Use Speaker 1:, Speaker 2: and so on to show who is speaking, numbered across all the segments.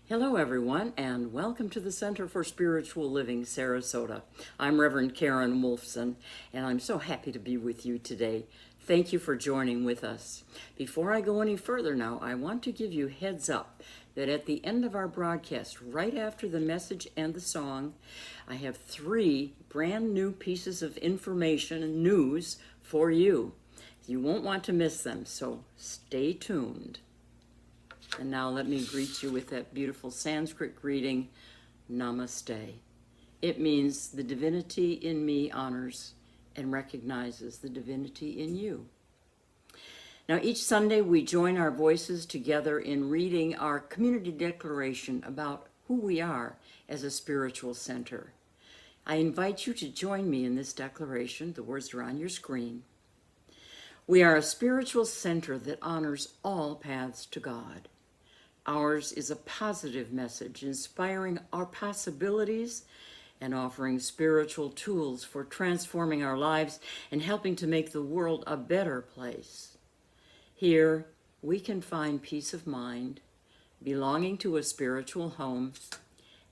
Speaker 1: Hello, everyone, and welcome to the Center for Spiritual Living, Sarasota. I'm Reverend Karen Wolfson, and I'm so happy to be with you today. Thank you for joining with us. Before I go any further now, I want to give you heads up that at the end of our broadcast, right after the message and the song, I have 3 brand new pieces of information and news for you. You won't want to miss them, so stay tuned. And now let me greet you with that beautiful Sanskrit greeting, Namaste. It means the divinity in me honors and recognizes the divinity in you. Now each Sunday we join our voices together in reading our community declaration about who we are as a spiritual center. I invite you to join me in this declaration. The words are on your screen. We are a spiritual center that honors all paths to God. Ours is a positive message, inspiring our possibilities and offering spiritual tools for transforming our lives and helping to make the world a better place. Here, we can find peace of mind, belonging to a spiritual home,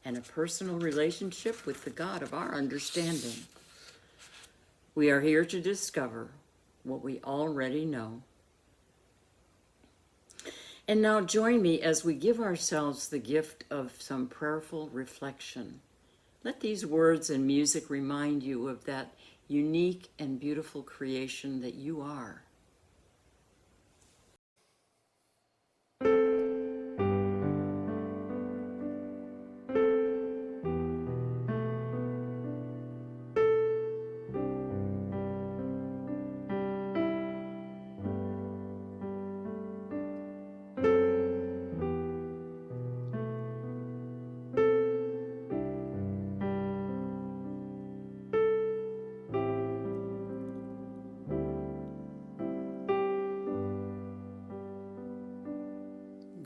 Speaker 1: and a personal relationship with the God of our understanding. We are here to discover what we already know. And now join me as we give ourselves the gift of some prayerful reflection. Let these words and music remind you of that unique and beautiful creation that you are.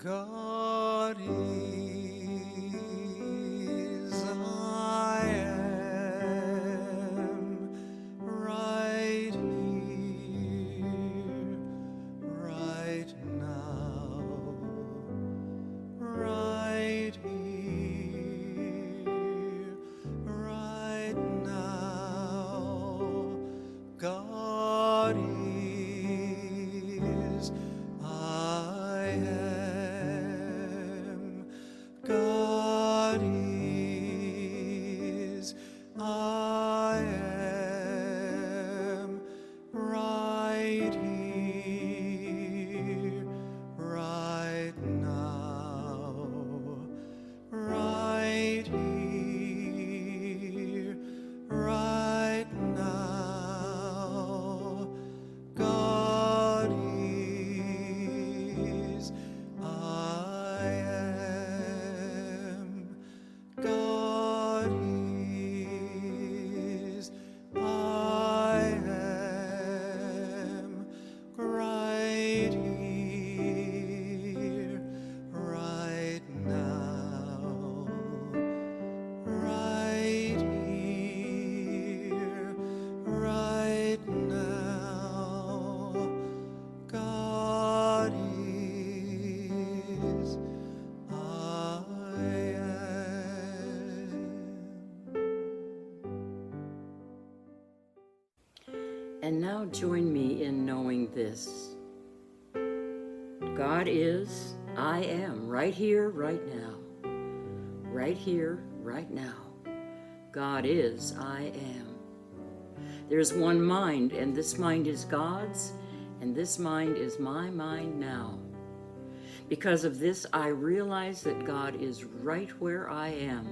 Speaker 2: God is, I am, right here, right now, right here, right now. God is, I am. God is, I am, right here, right now, right here, right now. God is, I am. God is, I am, right here, right now, right here, right now. God is, I am.
Speaker 1: And now join me in knowing this. God is, I am, right here, right now. Right here, right now. God is, I am. There's one mind, and this mind is God's, and this mind is my mind now. Because of this, I realize that God is right where I am,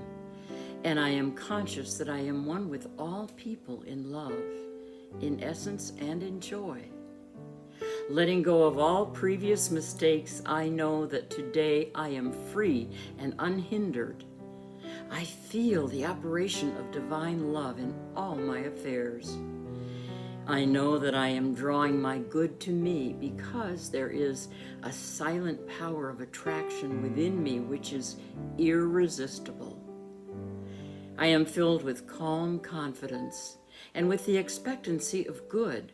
Speaker 1: and I am conscious that I am one with all people in love, in essence and in joy. Letting go of all previous mistakes, I know that today I am free and unhindered. I feel the operation of divine love in all my affairs. I know that I am drawing my good to me because there is a silent power of attraction within me which is irresistible. I am filled with calm confidence and with the expectancy of good.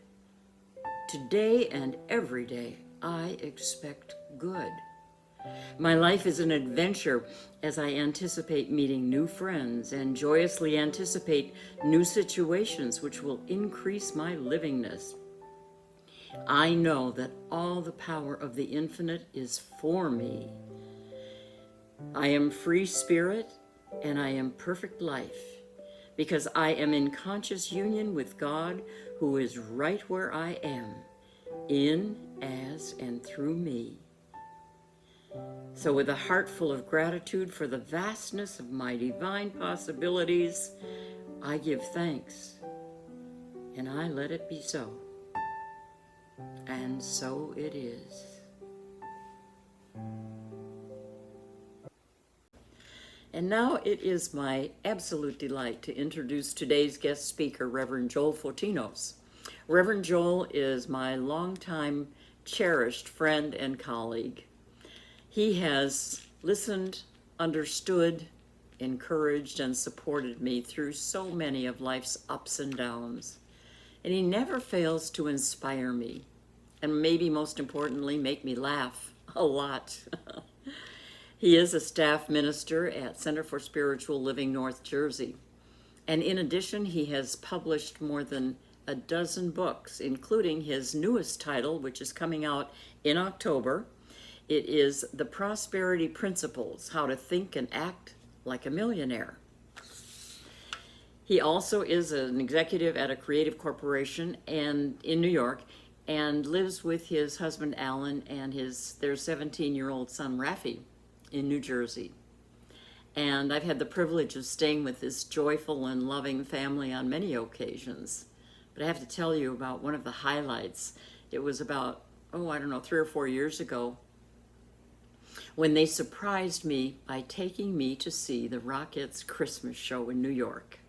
Speaker 1: Today and every day, I expect good. My life is an adventure as I anticipate meeting new friends and joyously anticipate new situations which will increase my livingness. I know that all the power of the infinite is for me. I am free spirit and I am perfect life because I am in conscious union with God who is right where I am, in, as, and through me. So with a heart full of gratitude for the vastness of my divine possibilities, I give thanks and I let it be so. And so it is. And now it is my absolute delight to introduce today's guest speaker, Reverend Joel Fotinos. Reverend Joel is my longtime cherished friend and colleague. He has listened, understood, encouraged, and supported me through so many of life's ups and downs. And he never fails to inspire me, and maybe most importantly, make me laugh a lot. He is a staff minister at Center for Spiritual Living, North Jersey. And in addition, he has published more than a dozen books, including his newest title, which is coming out in October. It is The Prosperity Principles, How to Think and Act Like a Millionaire. He also is an executive at a creative corporation and in New York, and lives with his husband Alan and their 17-year-old son Rafi in New Jersey. And I've had the privilege of staying with this joyful and loving family on many occasions. But I have to tell you about one of the highlights. It was about, 3 or 4 years ago, when they surprised me by taking me to see the Rockettes' Christmas show in New York.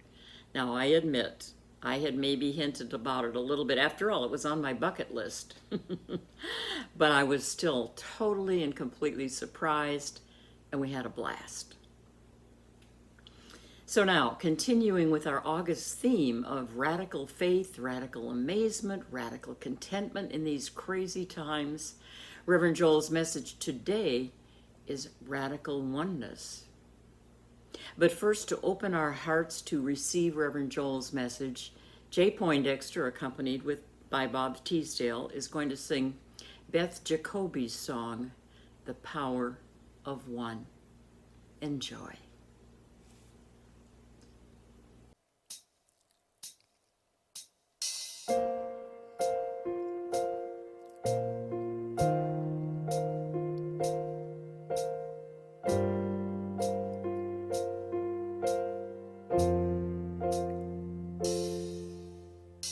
Speaker 1: Now, I admit, I had maybe hinted about it a little bit. After all, it was on my bucket list. But I was still totally and completely surprised, and we had a blast. So now, continuing with our August theme of radical faith, radical amazement, radical contentment in these crazy times, Reverend Joel's message today is radical oneness. But first, to open our hearts to receive Reverend Joel's message, Jay Poindexter, accompanied by Bob Teesdale, is going to sing Beth Jacoby's song, The Power of One. Enjoy.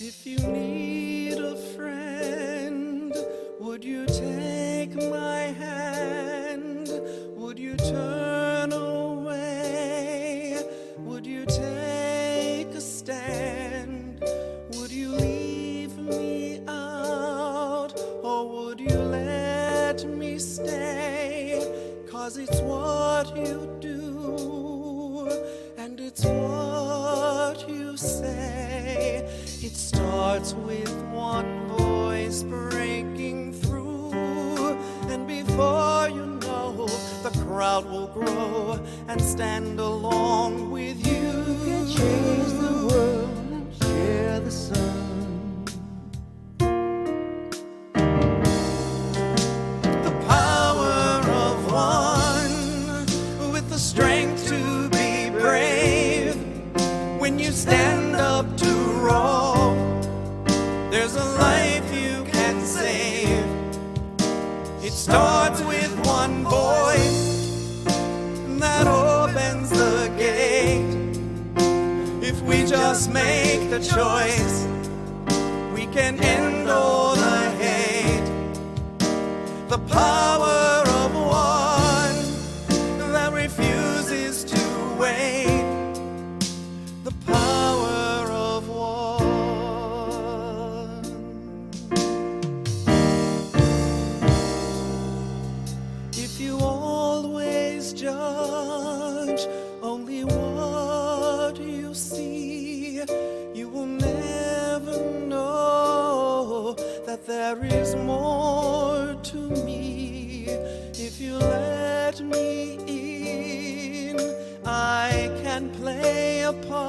Speaker 2: If you need a friend, would you take my hand? Would you turn away? Would you take a stand? Would you leave me out? Or would you let me stay? 'Cause it's what you do, and it's what you say. It starts with one voice breaking through, and before you know, the crowd will grow and stand along with you. You can change the world and share the sun. The power of one, with the strength to be brave. When you stand up to wrong, there's a life you can save. It starts with one voice that opens the gate. If we just make the choice, we can end all the hate. The power of one that refuses to wait. The power of one. If you always judge only what you see, you will never know that there is more to me. If you let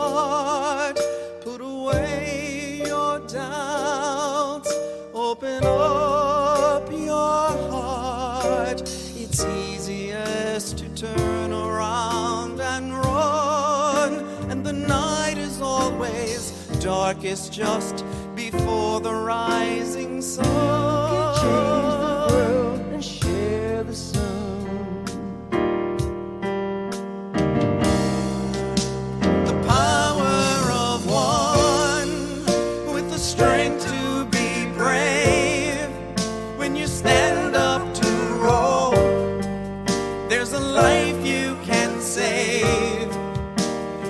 Speaker 2: heart. Put away your doubts. Open up your heart. It's easiest to turn around and run, and the night is always darkest just before the rising sun.
Speaker 3: You can change the world and share the sun.
Speaker 2: The power of one with the strength to be brave. When you stand up to roll, there's a life you can save.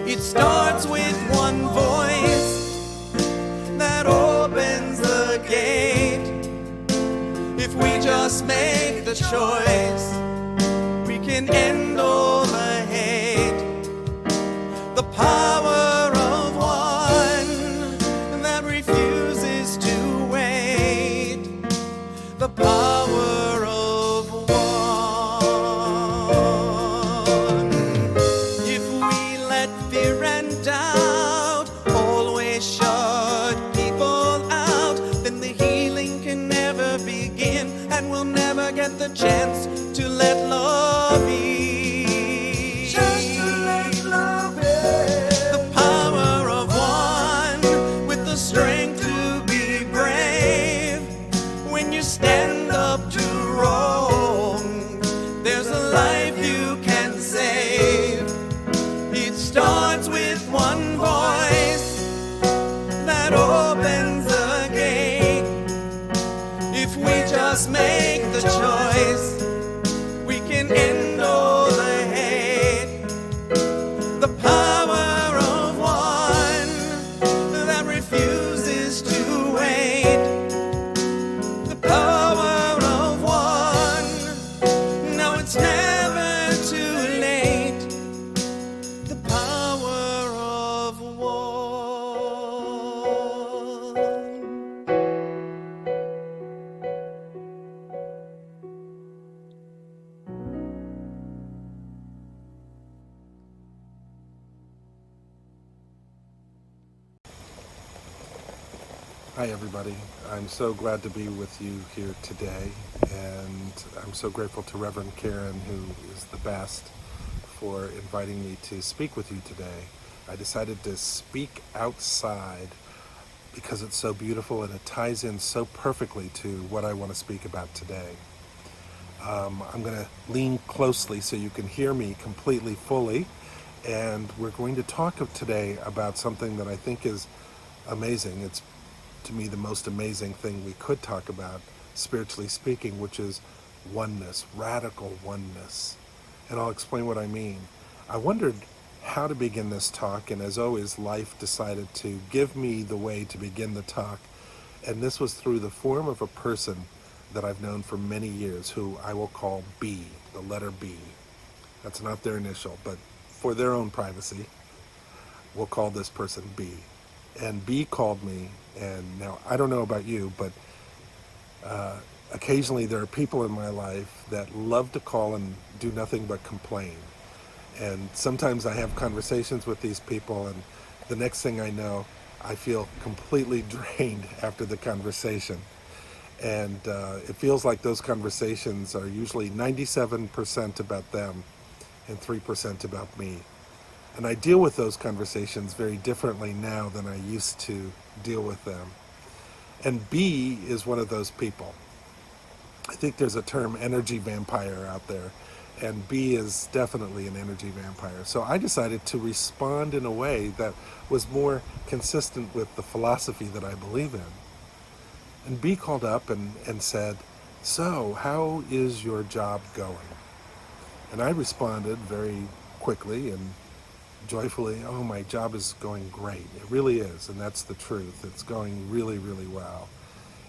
Speaker 2: It starts with one voice that opens the gate. If we just make the choice, we can end all the hate. The power of one that refuses to wait. The power of one. If we let fear and doubt always shut people out, then the healing can never begin, and we'll never get the chance to let love in.
Speaker 3: Just to let love in.
Speaker 2: The power of one with the strength to be brave. When you stand up to wrong, there's a life you can save. It starts with one voice that opens the gate. If we just make the choice, we can end all the hate. The power of one that refuses to wait. The power of one. Now it's never too late. The power of one.
Speaker 4: Hi everybody, I'm so glad to be with you here today, and I'm so grateful to Reverend Karen, who is the best, for inviting me to speak with you today. I decided to speak outside because it's so beautiful and it ties in so perfectly to what I want to speak about today. I'm going to lean closely so you can hear me completely fully, and we're going to talk today about something that I think is amazing. It's, to me, the most amazing thing we could talk about, spiritually speaking, which is oneness, radical oneness. And I'll explain what I mean. I wondered how to begin this talk, and as always, life decided to give me the way to begin the talk. And this was through the form of a person that I've known for many years, who I will call B, the letter B. That's not their initial, but for their own privacy, we'll call this person B. And B called me, and now I don't know about you, but occasionally there are people in my life that love to call and do nothing but complain. And sometimes I have conversations with these people, and the next thing I know, I feel completely drained after the conversation. And it feels like those conversations are usually 97% about them and 3% about me. And I deal with those conversations very differently now than I used to deal with them. And B is one of those people. I think there's a term, energy vampire, out there, and B is definitely an energy vampire. So I decided to respond in a way that was more consistent with the philosophy that I believe in. And B called up and said, "So, how is your job going?" And I responded very quickly and joyfully, "Oh, my job is going great." It really is, and that's the truth. It's going really, really well.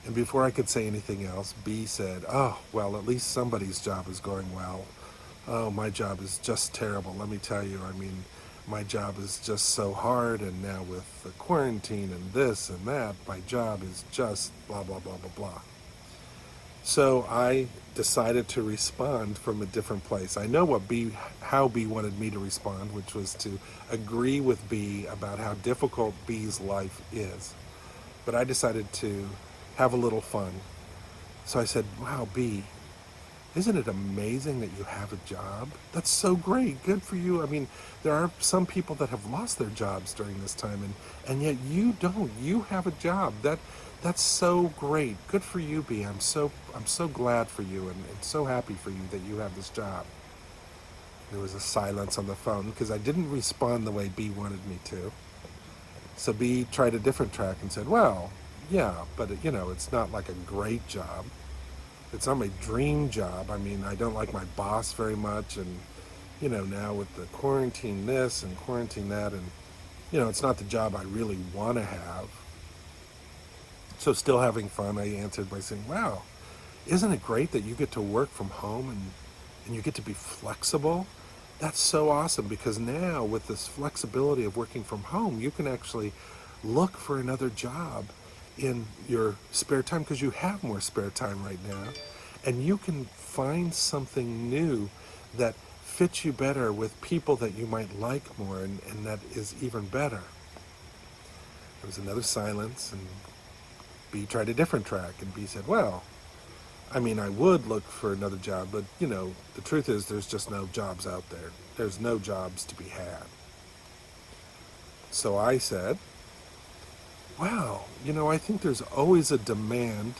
Speaker 4: And before I could say anything else, B said, "Oh, well, at least somebody's job is going well. Oh, my job is just terrible. Let me tell you, I mean, my job is just so hard, and now with the quarantine and this and that, my job is just blah, blah, blah, blah, blah." So I decided to respond from a different place. I know how B wanted me to respond, which was to agree with B about how difficult B's life is. But I decided to have a little fun. So I said, wow, B, isn't it amazing that you have a job? That's so great. Good for you. I mean, there are some people that have lost their jobs during this time, and yet you don't. You have a job. That's so great. Good for you, B. I'm so glad for you and so happy for you that you have this job. There was a silence on the phone because I didn't respond the way B wanted me to. So B tried a different track and said, well, yeah, but it's not like a great job. It's not my dream job. I mean, I don't like my boss very much, and now with the quarantine this and quarantine that, and it's not the job I really want to have. So still having fun, I answered by saying, wow, isn't it great that you get to work from home and you get to be flexible? That's so awesome, because now with this flexibility of working from home, you can actually look for another job in your spare time, because you have more spare time right now, and you can find something new that fits you better with people that you might like more, and that is even better. There was another silence, and B tried a different track, and B said, well, I mean, I would look for another job, but the truth is there's just no jobs out there. There's no jobs to be had. So I said, wow, I think there's always a demand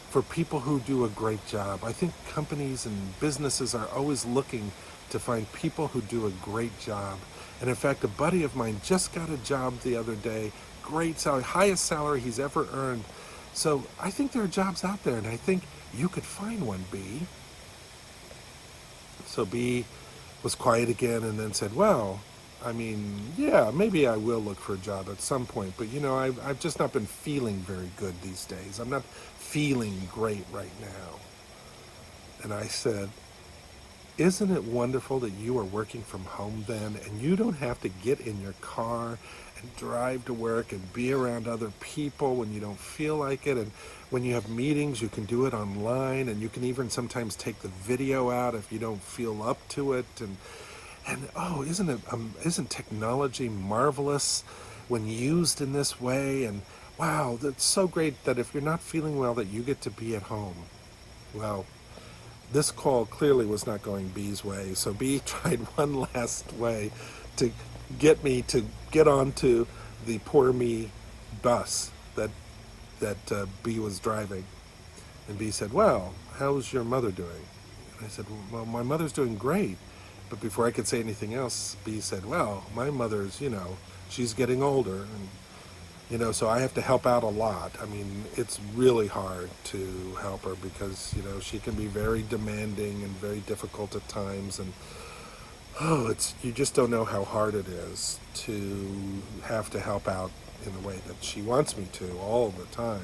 Speaker 4: for people who do a great job. I think companies and businesses are always looking to find people who do a great job. And in fact, a buddy of mine just got a job the other day, great salary, highest salary he's ever earned. So I think there are jobs out there, and I think you could find one, B. So B was quiet again and then said, well, I mean, yeah, maybe I will look for a job at some point, but I've just not been feeling very good these days. I'm not feeling great right now. And I said, isn't it wonderful that you are working from home then, and you don't have to get in your car and drive to work and be around other people when you don't feel like it, and when you have meetings you can do it online, and you can even sometimes take the video out if you don't feel up to it, and oh, isn't technology marvelous when used in this way? And wow, that's so great that if you're not feeling well that you get to be at home. Well, this call clearly was not going B's way, so B tried one last way to get me to get onto the Poor Me bus that B was driving. And B said, well, how's your mother doing? And I said, well, my mother's doing great. But before I could say anything else, B said, well, my mother's, she's getting older, and, so I have to help out a lot. I mean, it's really hard to help her because, she can be very demanding and very difficult at times, and, you just don't know how hard it is to have to help out in the way that she wants me to all the time.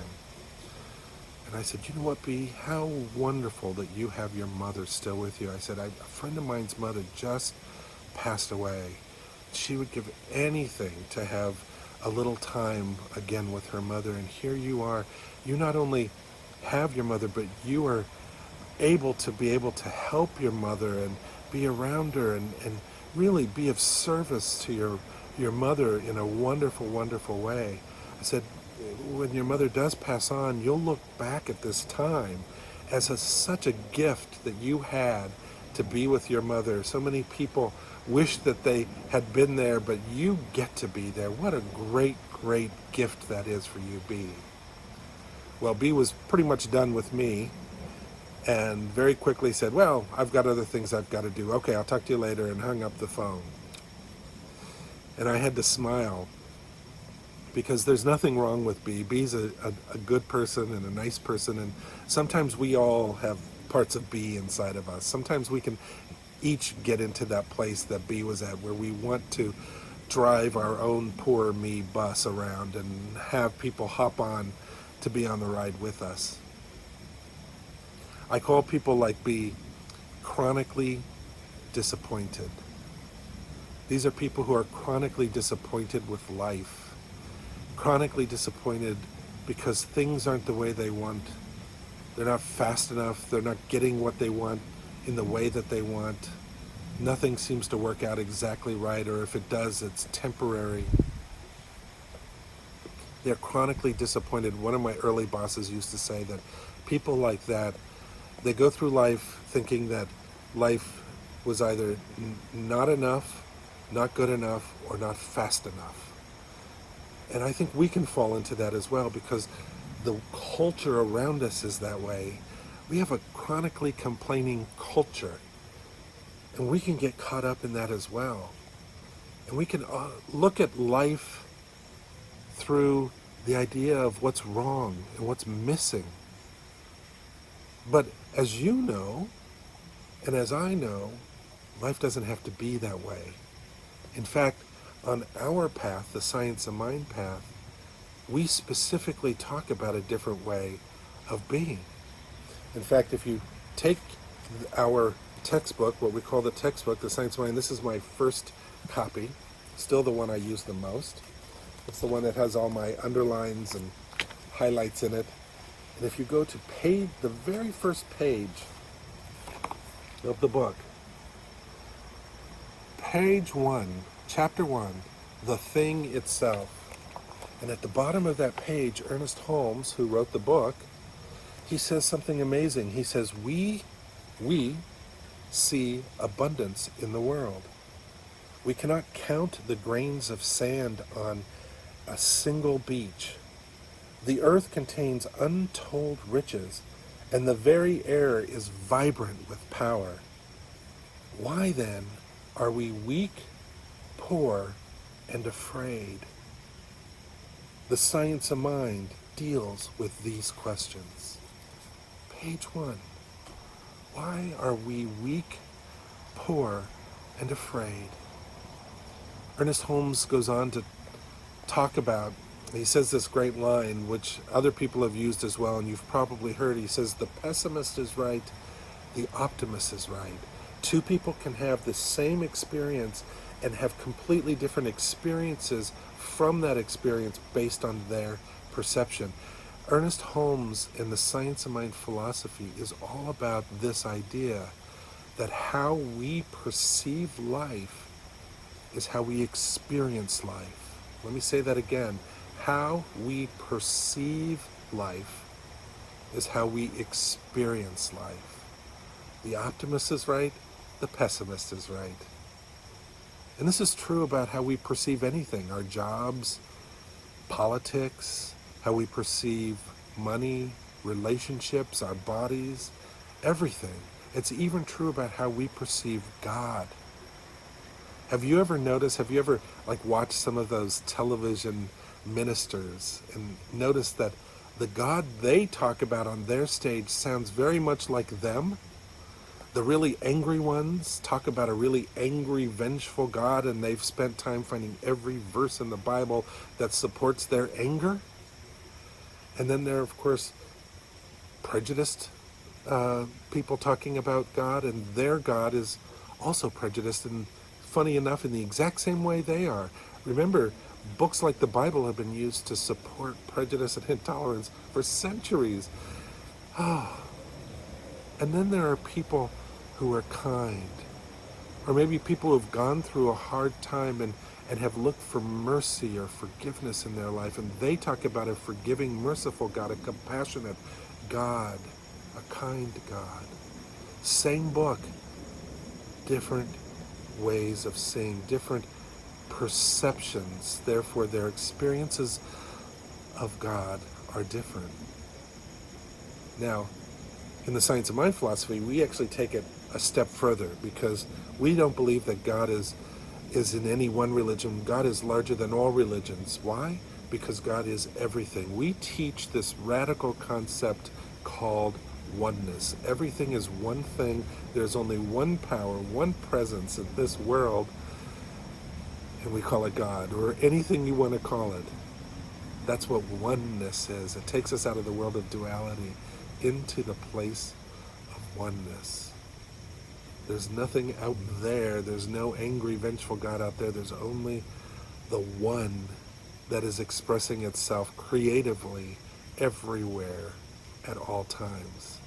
Speaker 4: And I said, you know what, B, how wonderful that you have your mother still with you. I said, a friend of mine's mother just passed away. She would give anything to have a little time again with her mother. And here you are. You not only have your mother, but you are able to help your mother and be around her and really be of service to your mother in a wonderful, wonderful way. I said, when your mother does pass on, you'll look back at this time as such a gift that you had to be with your mother. So many people wish that they had been there, but you get to be there. What a great, great gift that is for you, B. Well, B was pretty much done with me and very quickly said, well, I've got other things I've got to do. Okay, I'll talk to you later, and hung up the phone. And I had to smile, because there's nothing wrong with B. B's a good person and a nice person, and sometimes we all have parts of B inside of us. Sometimes we can each get into that place that B was at, where we want to drive our own Poor Me bus around and have people hop on to be on the ride with us. I call people like B chronically disappointed. These are people who are chronically disappointed with life, chronically disappointed because things aren't the way they want, They're not fast enough. They're not getting what they want in the way that they want. Nothing seems to work out exactly right, or if it does, it's temporary. They're chronically disappointed. One of my early bosses used to say that people like that, they go through life thinking that life was either not enough, not good enough, or not fast enough. And I think we can fall into that as well, because the culture around us is that way. We have a chronically complaining culture, and we can get caught up in that as well. And we can look at life through the idea of what's wrong and what's missing. But as you know, and as I know, life doesn't have to be that way. In fact, on our path, the Science of Mind path, we specifically talk about a different way of being. In fact, if you take our textbook, what we call the textbook, the Science of Mind, this is my first copy, still the one I use the most. It's the one that has all my underlines and highlights in it. And if you go to the very first page of the book, page 1, chapter 1, the thing itself. And at the bottom of that page, Ernest Holmes, who wrote the book, he says something amazing. He says, we see abundance in the world. We cannot count the grains of sand on a single beach. The earth contains untold riches, and the very air is vibrant with power. Why then are we weak, poor, and afraid? The Science of Mind deals with these questions. Page 1. Why are we weak, poor, and afraid? Ernest Holmes goes on to talk about, he says this great line, which other people have used as well, and you've probably heard. He says, the pessimist is right, the optimist is right. Two people can have the same experience and have completely different experiences from that experience based on their perception. Ernest Holmes in the Science of Mind philosophy is all about this idea that how we perceive life is how we experience life. Let me say that again. How we perceive life is how we experience life. The optimist is right, the pessimist is right. And this is true about how we perceive anything, our jobs, politics, how we perceive money, relationships, our bodies, everything. It's even true about how we perceive God. Have you ever watched some of those television ministers and noticed that the God they talk about on their stage sounds very much like them? The really angry ones talk about a really angry, vengeful God, and they've spent time finding every verse in the Bible that supports their anger. And then there are, of course, prejudiced people talking about God, and their God is also prejudiced, and funny enough, in the exact same way they are. Remember, books like the Bible have been used to support prejudice and intolerance for centuries. And then there are people who are kind, or maybe people who have gone through a hard time and have looked for mercy or forgiveness in their life, and they talk about a forgiving, merciful God, a compassionate God, a kind God. Same book, different ways of seeing, different perceptions, therefore their experiences of God are different. Now, in the Science of Mind philosophy, we actually take it a step further, because we don't believe that God is in any one religion. God is larger than all religions. Why? Because God is everything. We teach this radical concept called oneness. Everything is one thing. There's only one power, one presence in this world, and we call it God, or anything you want to call it. That's what oneness is. It takes us out of the world of duality into the place of oneness. There's nothing out there. There's no angry, vengeful God out there. There's only the one that is expressing itself creatively everywhere at all times.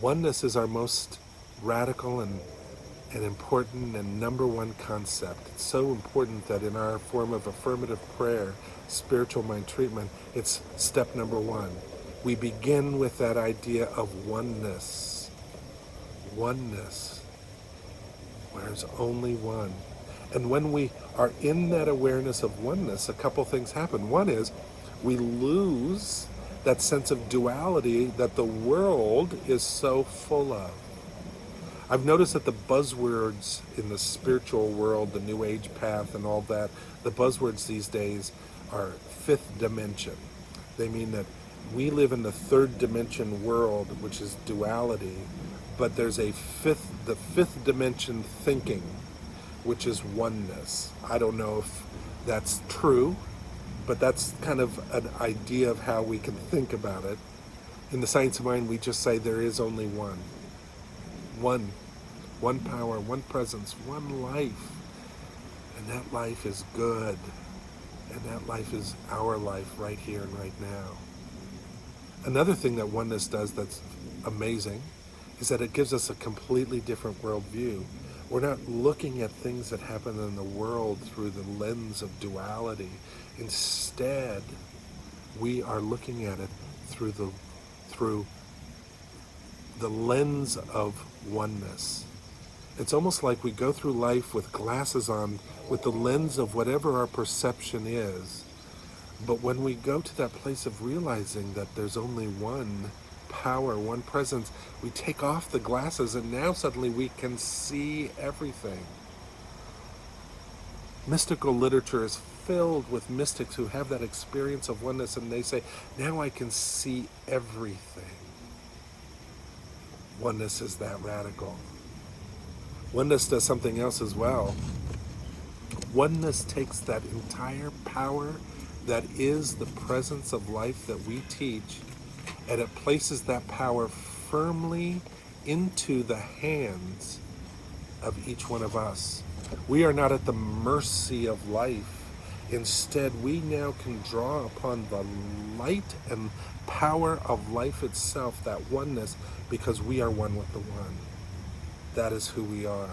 Speaker 4: Oneness is our most radical and important and number one concept. It's so important that in our form of affirmative prayer, spiritual mind treatment, it's step number one. We begin with that idea of oneness. Oneness. There's only one. And when we are in that awareness of oneness, a couple things happen. One is we lose that sense of duality that the world is so full of. I've noticed that the buzzwords in the spiritual world, the New Age path and all that, the buzzwords these days are fifth dimension. They mean that we live in the third dimension world, which is duality, but there's the fifth dimension thinking, which is oneness. I don't know if that's true, but that's kind of an idea of how we can think about it. In the science of mind, we just say there is only one. One power, one presence, one life. And that life is good. And that life is our life right here and right now. Another thing that oneness does that's amazing is that it gives us a completely different worldview. We're not looking at things that happen in the world through the lens of duality. Instead, we are looking at it through the lens of oneness. It's almost like we go through life with glasses on, with the lens of whatever our perception is. But when we go to that place of realizing that there's only one power, one presence, we take off the glasses and now suddenly we can see everything. Mystical literature is filled with mystics who have that experience of oneness, and they say, now I can see everything. Oneness is that radical. Oneness does something else as well. Oneness takes that entire power that is the presence of life that we teach, and it places that power firmly into the hands of each one of us. We are not at the mercy of life. Instead, we now can draw upon the light and power of life itself, that oneness, because we are one with the one. That is who we are.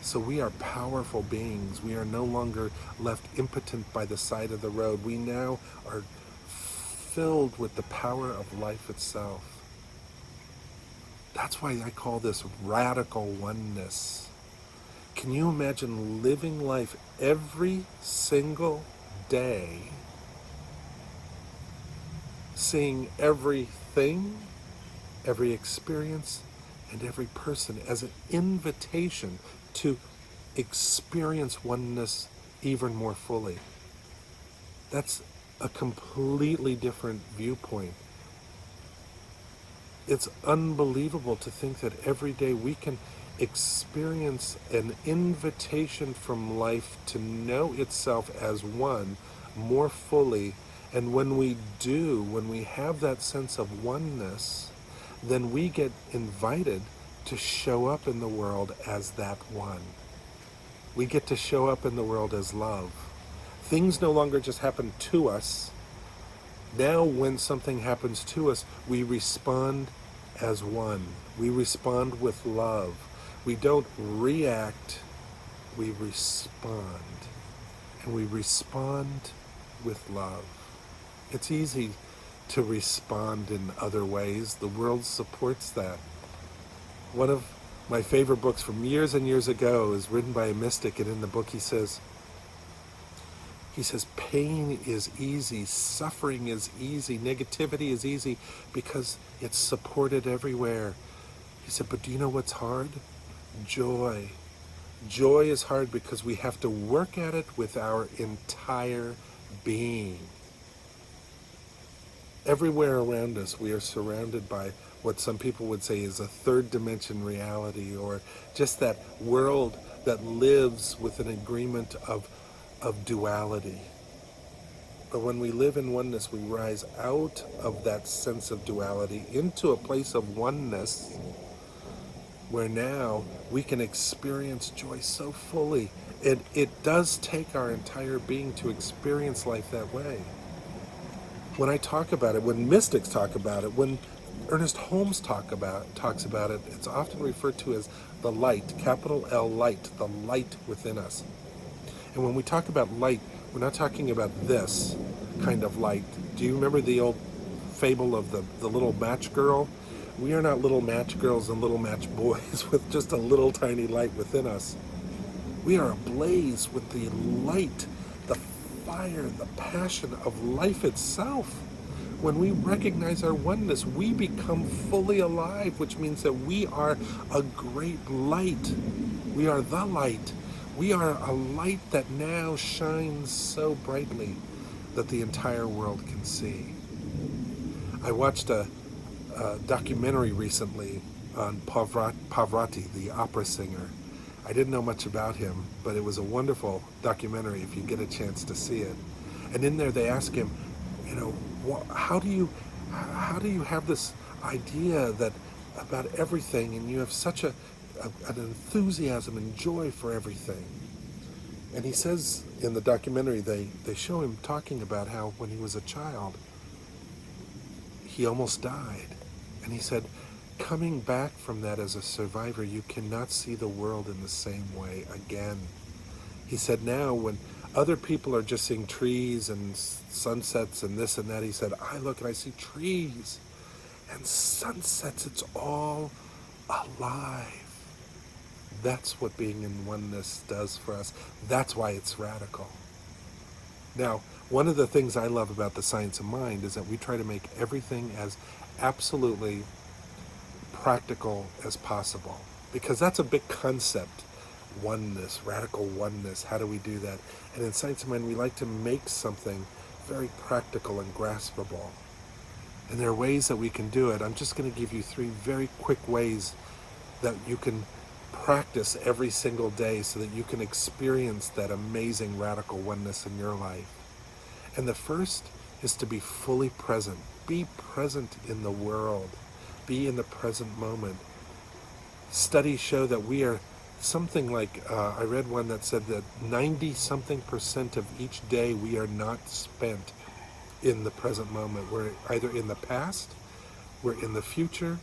Speaker 4: So we are powerful beings. We are no longer left impotent by the side of the road. We now are filled with the power of life itself. That's why I call this radical oneness. Can you imagine living life every single day, seeing everything, every experience, and every person as an invitation to experience oneness even more fully? That's a completely different viewpoint. It's unbelievable to think that every day we can experience an invitation from life to know itself as one more fully. And when we do, when we have that sense of oneness, then we get invited to show up in the world as that one. We get to show up in the world as love. Things no longer just happen to us. Now when something happens to us, we respond as one. We respond with love. We don't react, we respond. And we respond with love. It's easy to respond in other ways. The world supports that. One of my favorite books from years and years ago is written by a mystic, and in the book he says, pain is easy, suffering is easy, negativity is easy because it's supported everywhere. He said, but do you know what's hard? Joy. Joy is hard because we have to work at it with our entire being. Everywhere around us, we are surrounded by what some people would say is a third dimension reality, or just that world that lives with an agreement of duality. But when we live in oneness, we rise out of that sense of duality into a place of oneness where now we can experience joy so fully. It does take our entire being to experience life that way. when I talk about it, when mystics talk about it, when Ernest Holmes talks about it, it's often referred to as the light, capital L light, the light within us. And when we talk about light, we're not talking about this kind of light. Do you remember the old fable of the little match girl? We are not little match girls and little match boys with just a little tiny light within us. We are ablaze with the light, the fire, the passion of life itself. When we recognize our oneness, we become fully alive, which means that we are a great light. We are the light. We are a light that now shines so brightly that the entire world can see. I watched a documentary recently on Pavarotti, the opera singer. I didn't know much about him, but it was a wonderful documentary if you get a chance to see it. And in there they ask him, how do you have this idea that about everything, and you have such an enthusiasm and joy for everything? And he says in the documentary, they show him talking about how when he was a child, he almost died. And he said, coming back from that as a survivor, you cannot see the world in the same way again. He said now when other people are just seeing trees and sunsets and this and that, he said, I look and I see trees and sunsets. It's all alive. That's what being in oneness does for us. That's why it's radical. Now, one of the things I love about the science of mind is that we try to make everything as absolutely practical as possible, because that's a big concept. Oneness, radical oneness, how do we do that? And in Science of Mind, we like to make something very practical and graspable. And there are ways that we can do it. I'm just going to give you 3 very quick ways that you can practice every single day so that you can experience that amazing radical oneness in your life. And the first is to be fully present. Be present in the world. Be in the present moment. Studies show that we are something like, I read one that said that 90-something% of each day we are not spent in the present moment. We're either in the past, we're in the future,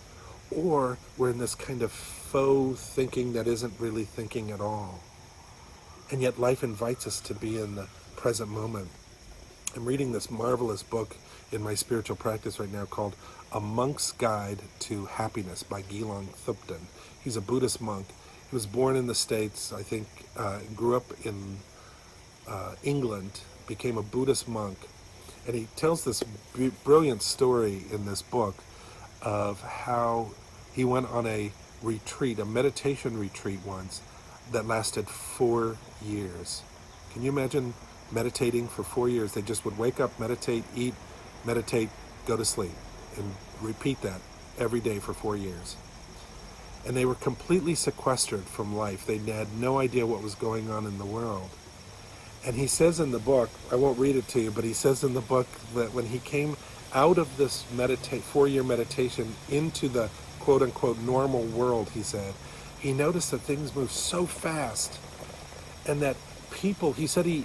Speaker 4: or we're in this kind of faux thinking that isn't really thinking at all. And yet life invites us to be in the present moment. I'm reading this marvelous book in my spiritual practice right now called A Monk's Guide to Happiness by Gelong Thupten. He's a Buddhist monk. He was born in the States, I think, grew up in England, became a Buddhist monk. And he tells this brilliant story in this book of how he went on a retreat, a meditation retreat once, that lasted 4 years. Can you imagine meditating for 4 years? They just would wake up, meditate, eat, meditate, go to sleep, and repeat that every day for 4 years. And they were completely sequestered from life. They had no idea what was going on in the world. And he says in the book, I won't read it to you, but he says in the book that when he came out of this 4-year meditation into the quote-unquote normal world, he said, he noticed that things moved so fast, and that people, he said it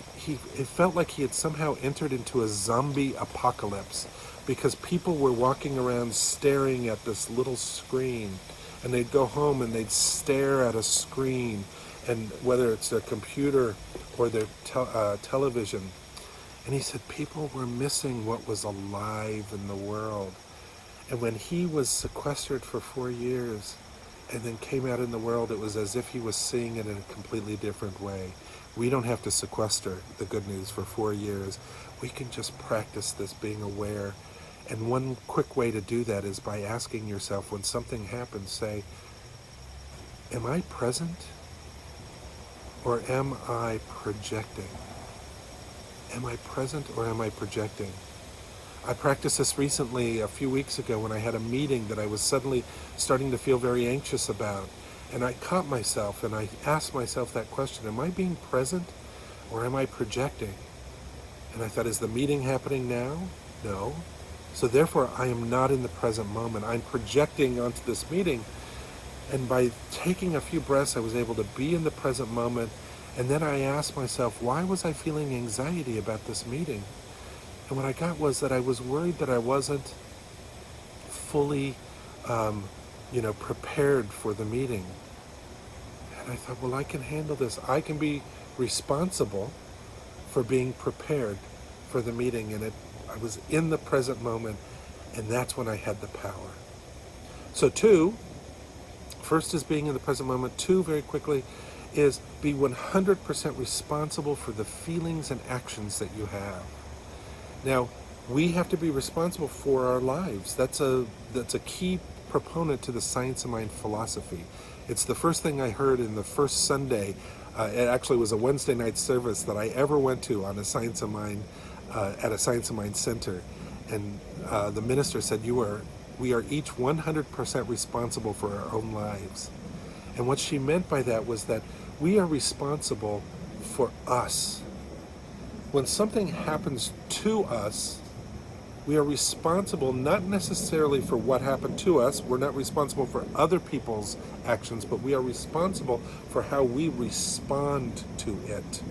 Speaker 4: felt like he had somehow entered into a zombie apocalypse, because people were walking around staring at this little screen, and they'd go home and they'd stare at a screen, and whether it's their computer or their television. And he said people were missing what was alive in the world. And when he was sequestered for 4 years and then came out in the world, it was as if he was seeing it in a completely different way. We don't have to sequester the good news for 4 years. We can just practice this being aware. And one quick way to do that is by asking yourself, when something happens, say, am I present or am I projecting? Am I present or am I projecting? I practiced this recently a few weeks ago when I had a meeting that I was suddenly starting to feel very anxious about. And I caught myself and I asked myself that question, am I being present or am I projecting? And I thought, is the meeting happening now? No. So therefore, I am not in the present moment. I'm projecting onto this meeting. And by taking a few breaths, I was able to be in the present moment. And then I asked myself, why was I feeling anxiety about this meeting? And what I got was that I was worried that I wasn't fully, prepared for the meeting. And I thought, well, I can handle this. I can be responsible for being prepared for the meeting. And I was in the present moment, and that's when I had the power. So first is being in the present moment. Two, very quickly, is be 100% responsible for the feelings and actions that you have. Now, we have to be responsible for our lives. That's a key proponent to the Science of Mind philosophy. It's the first thing I heard in the first Sunday. It actually was a Wednesday night service that I ever went to on a Science of Mind, at a Science of Mind center. And the minister said, we are each 100% responsible for our own lives. And what she meant by that was that we are responsible for us. When something happens to us, we are responsible not necessarily for what happened to us. We're not responsible for other people's actions, but we are responsible for how we respond to it.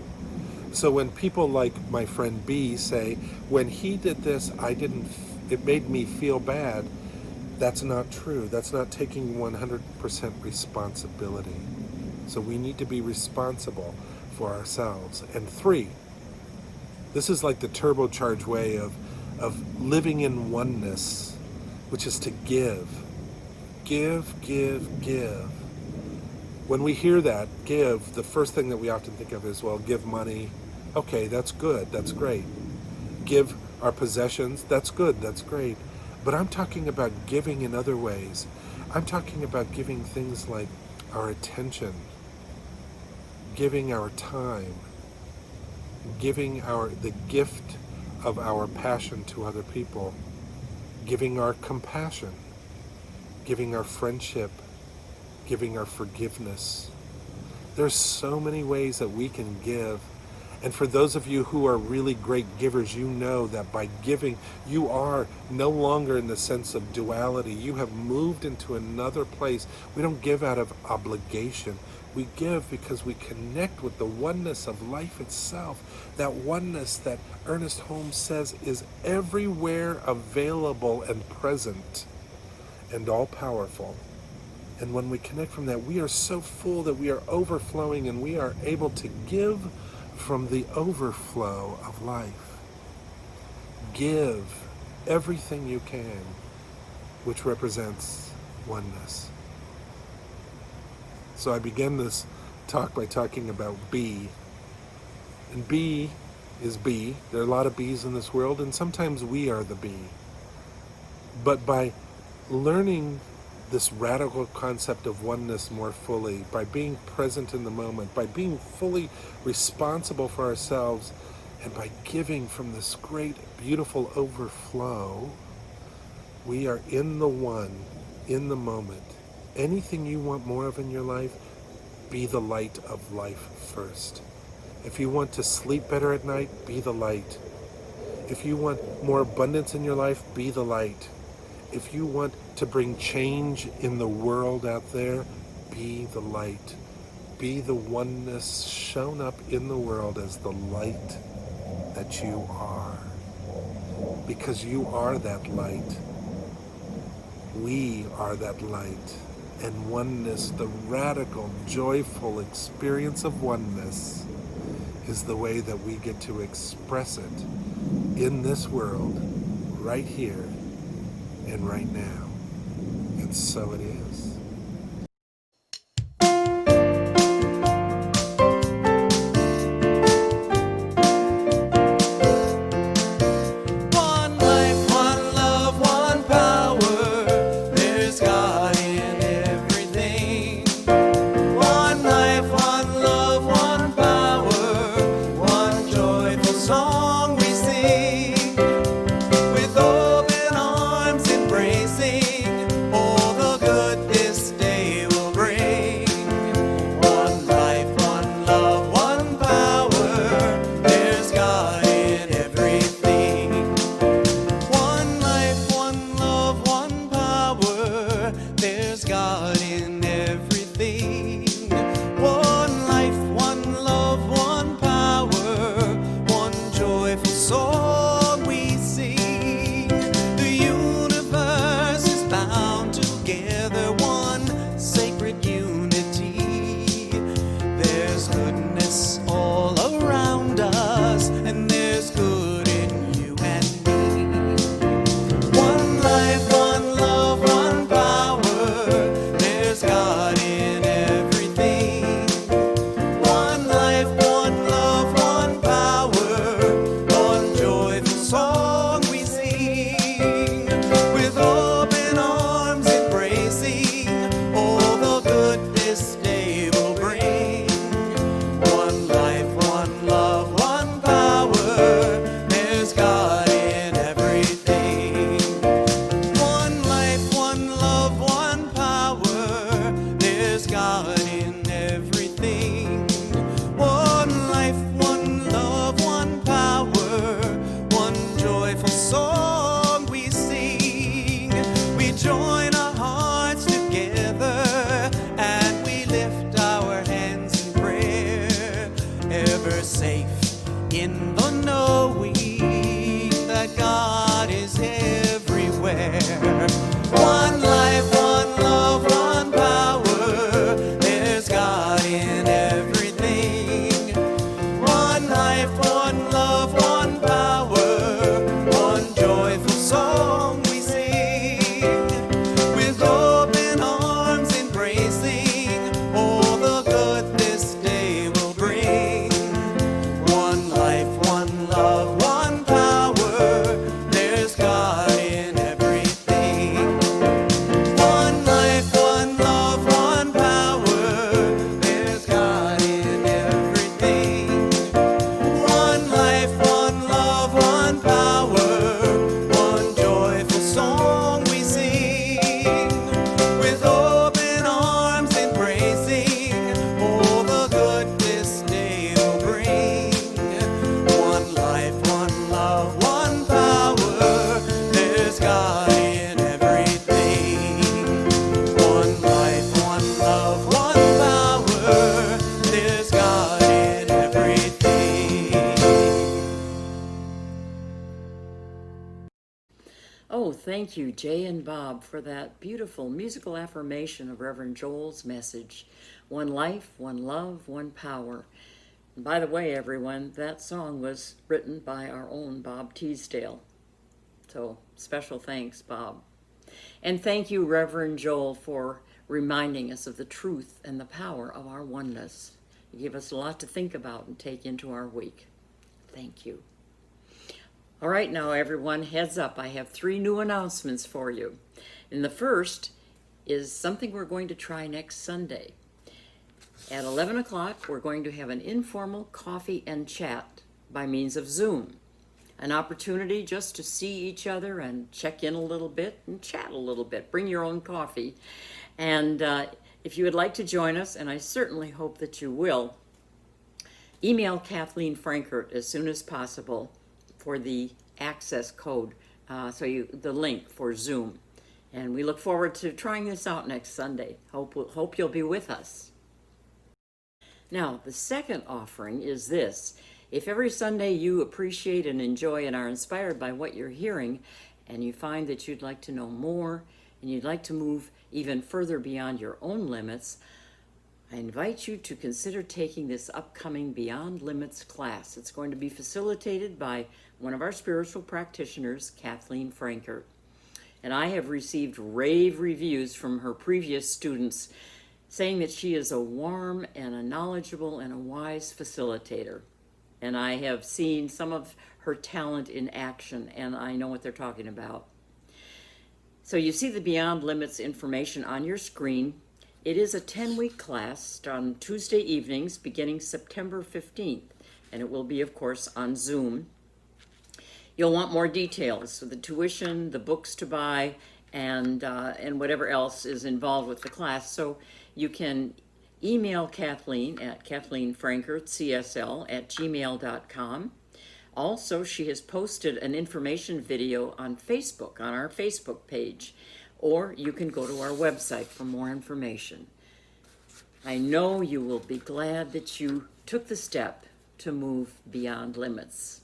Speaker 4: So when people like my friend B say, when he did this, it made me feel bad, that's not true. That's not taking 100% responsibility. So we need to be responsible for ourselves. And three, this is like the turbocharged way of living in oneness, which is to give. Give, give, give. When we hear that, give, the first thing that we often think of is, well, give money. Okay, that's good, that's great. Give our possessions, that's good, that's great. But I'm talking about giving in other ways. I'm talking about giving things like our attention, giving our time, giving the gift of our passion to other people, giving our compassion, giving our friendship, giving our forgiveness. There's so many ways that we can give. And for those of you who are really great givers, you know that by giving, you are no longer in the sense of duality. You have moved into another place. We don't give out of obligation. We give because we connect with the oneness of life itself. That oneness that Ernest Holmes says is everywhere available and present and all-powerful. And when we connect from that, we are so full that we are overflowing, and we are able to give from the overflow of life. Give everything you can, which represents oneness. So I began this talk by talking about B. And B is B. There are a lot of B's in this world, and sometimes we are the B. But by learning this radical concept of oneness more fully, by being present in the moment, by being fully responsible for ourselves, and by giving from this great, beautiful overflow, we are in the one, in the moment. Anything you want more of in your life, be the light of life first. If you want to sleep better at night, be the light. If you want more abundance in your life, be the light. If you want to bring change in the world out there, be the light. Be the oneness shown up in the world as the light that you are. Because you are that light. We are that light. And oneness, the radical, joyful experience of oneness, is the way that we get to express it in this world, right here and right now. And so it is.
Speaker 2: One life, one love, one power. There's God in everything. One life, one love, one power. One joyful song we sing. With open arms embracing all the good this day will bring. One life, one love, one power. There's God in everything. One life, one love, one power. There's God in everything. One life, one love, one power. One joyful song we
Speaker 1: Oh, thank you, Jay and Bob, for that beautiful musical affirmation of Reverend Joel's message. One life, one love, one power. And by the way, everyone, that song was written by our own Bob Teesdale. So special thanks, Bob. And thank you, Reverend Joel, for reminding us of the truth and the power of our oneness. You gave us a lot to think about and take into our week. Thank you. All right, now everyone, heads up. I have 3 new announcements for you. And the first is something we're going to try next Sunday. At 11 o'clock, we're going to have an informal coffee and chat by means of Zoom. An opportunity just to see each other and check in a little bit and chat a little bit. Bring your own coffee. And if you would like to join us, and I certainly hope that you will, email Kathleen Frankert as soon as possible for the access code, the link for Zoom. And we look forward to trying this out next Sunday. Hope you'll be with us. Now, the second offering is this. If every Sunday you appreciate and enjoy and are inspired by what you're hearing, and you find that you'd like to know more, and you'd like to move even further beyond your own limits, I invite you to consider taking this upcoming Beyond Limits class. It's going to be facilitated by one of our spiritual practitioners, Kathleen Frankert. And I have received rave reviews from her previous students saying that she is a warm and a knowledgeable and a wise facilitator. And I have seen some of her talent in action, and I know what they're talking about. So you see the Beyond Limits information on your screen. It is a 10-week class on Tuesday evenings beginning September 15th, and it will be, of course, on Zoom. You'll want more details, so the tuition, the books to buy, and whatever else is involved with the class. So you can email Kathleen at KathleenFrankertCSL@gmail.com. Also, she has posted an information video on Facebook, on our Facebook page, or you can go to our website for more information. I know you will be glad that you took the step to move beyond limits.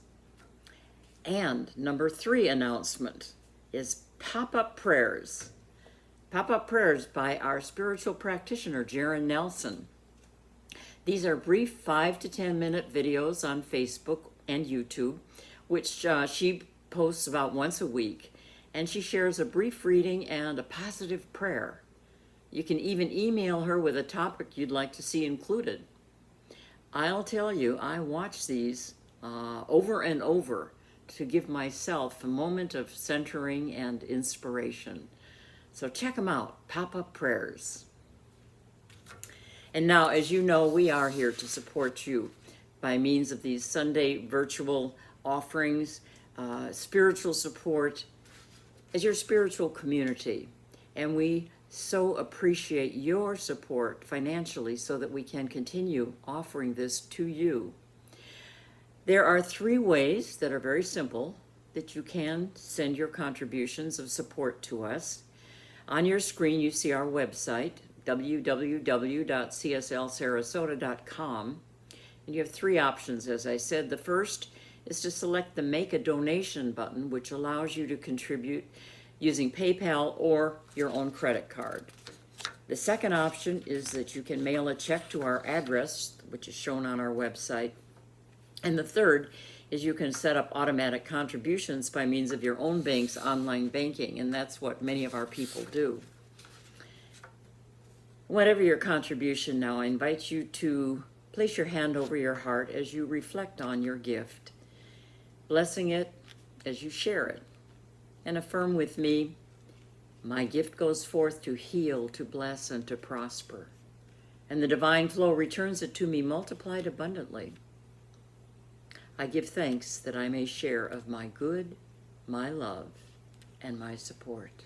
Speaker 1: And number 3 announcement is pop-up prayers. Pop-up prayers by our spiritual practitioner, Jaron Nelson. These are brief 5 to 10 minute videos on Facebook and YouTube, which she posts about once a week, and she shares a brief reading and a positive prayer. You can even email her with a topic you'd like to see included. I'll tell you, I watch these over and over to give myself a moment of centering and inspiration. So check them out, pop-up prayers. And now, as you know, we are here to support you by means of these Sunday virtual offerings, spiritual support as your spiritual community. And we so appreciate your support financially so that we can continue offering this to you. There are 3 ways that are very simple that you can send your contributions of support to us. On your screen, you see our website, www.cslsarasota.com. And you have 3 options, as I said. The first is to select the Make a Donation button, which allows you to contribute using PayPal or your own credit card. The second option is that you can mail a check to our address, which is shown on our website. And the third is you can set up automatic contributions by means of your own bank's online banking, and that's what many of our people do. Whatever your contribution now, I invite you to place your hand over your heart as you reflect on your gift, blessing it as you share it, and affirm with me, my gift goes forth to heal, to bless, and to prosper, and the divine flow returns it to me multiplied abundantly. I give thanks that I may share of my good, my love, and my support.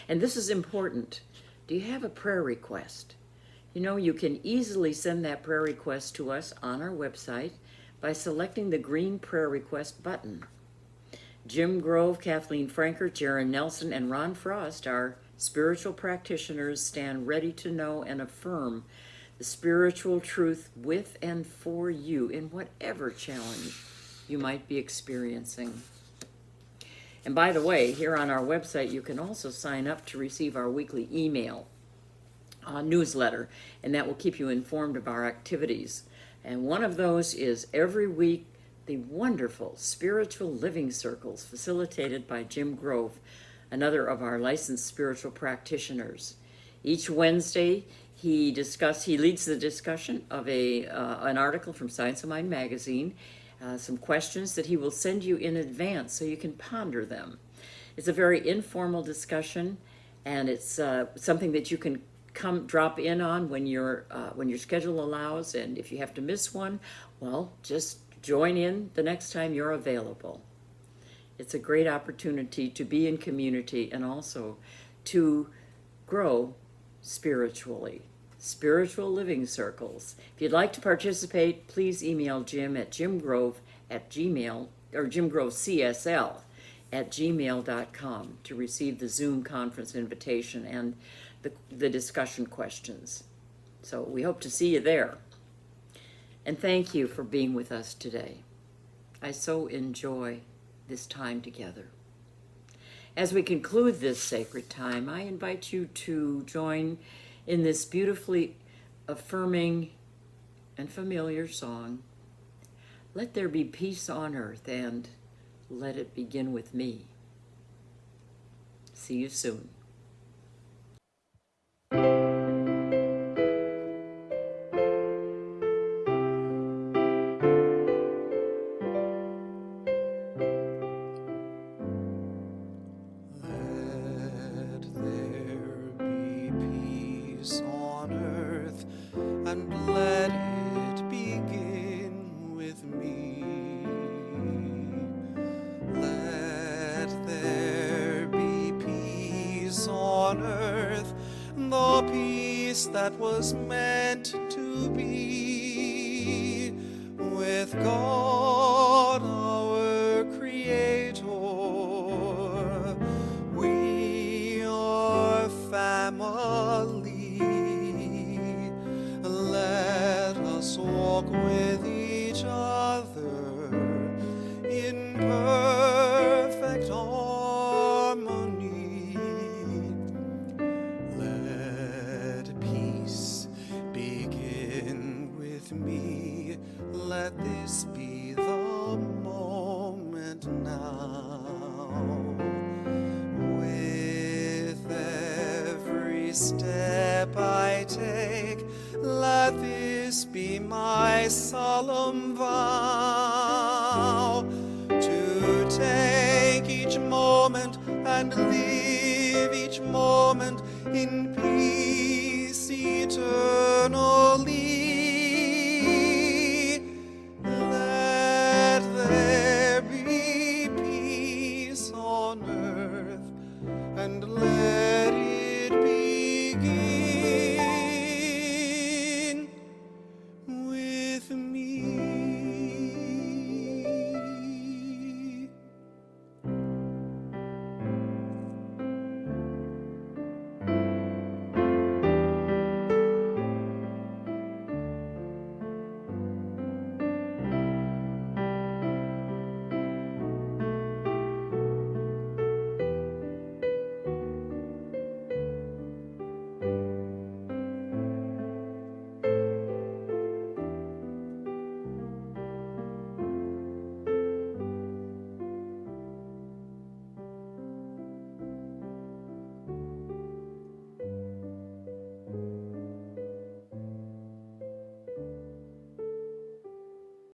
Speaker 1: And this is important. Do you have a prayer request? You know, you can easily send that prayer request to us on our website by selecting the green prayer request button. Jim Grove, Kathleen Frankert, Jaron Nelson, and Ron Frost, our spiritual practitioners, stand ready to know and affirm the spiritual truth with and for you in whatever challenge you might be experiencing. And by the way, here on our website, you can also sign up to receive our weekly email newsletter, and that will keep you informed of our activities. And one of those is every week the wonderful spiritual living circles facilitated by Jim Grove, another of our licensed spiritual practitioners. Each Wednesday, he leads the discussion of an article from Science of Mind magazine, some questions that he will send you in advance so you can ponder them. It's a very informal discussion, and it's something that you can drop in on when your schedule allows, and if you have to miss one, well, just join in the next time you're available. It's a great opportunity to be in community and also to grow spiritually. Spiritual living circles. If you'd like to participate, please email Jim at jimgrove@gmail or jimgrovecsl@gmail.com to receive the Zoom conference invitation and the discussion questions. So we hope to see you there. And thank you for being with us today. I so enjoy this time together. As we conclude this sacred time, I invite you to join in this beautifully affirming and familiar song, Let There Be Peace on Earth, and let it begin with me. See you soon.
Speaker 2: And let it begin with me. Let there be peace on earth, the peace that was meant to be with God our Creator. We are family. Let us walk with each other in perfect harmony. Let peace begin with me. Let this be the moment now. With every step I take, let this be my solemn vow, to take each moment and live each moment in peace eternal.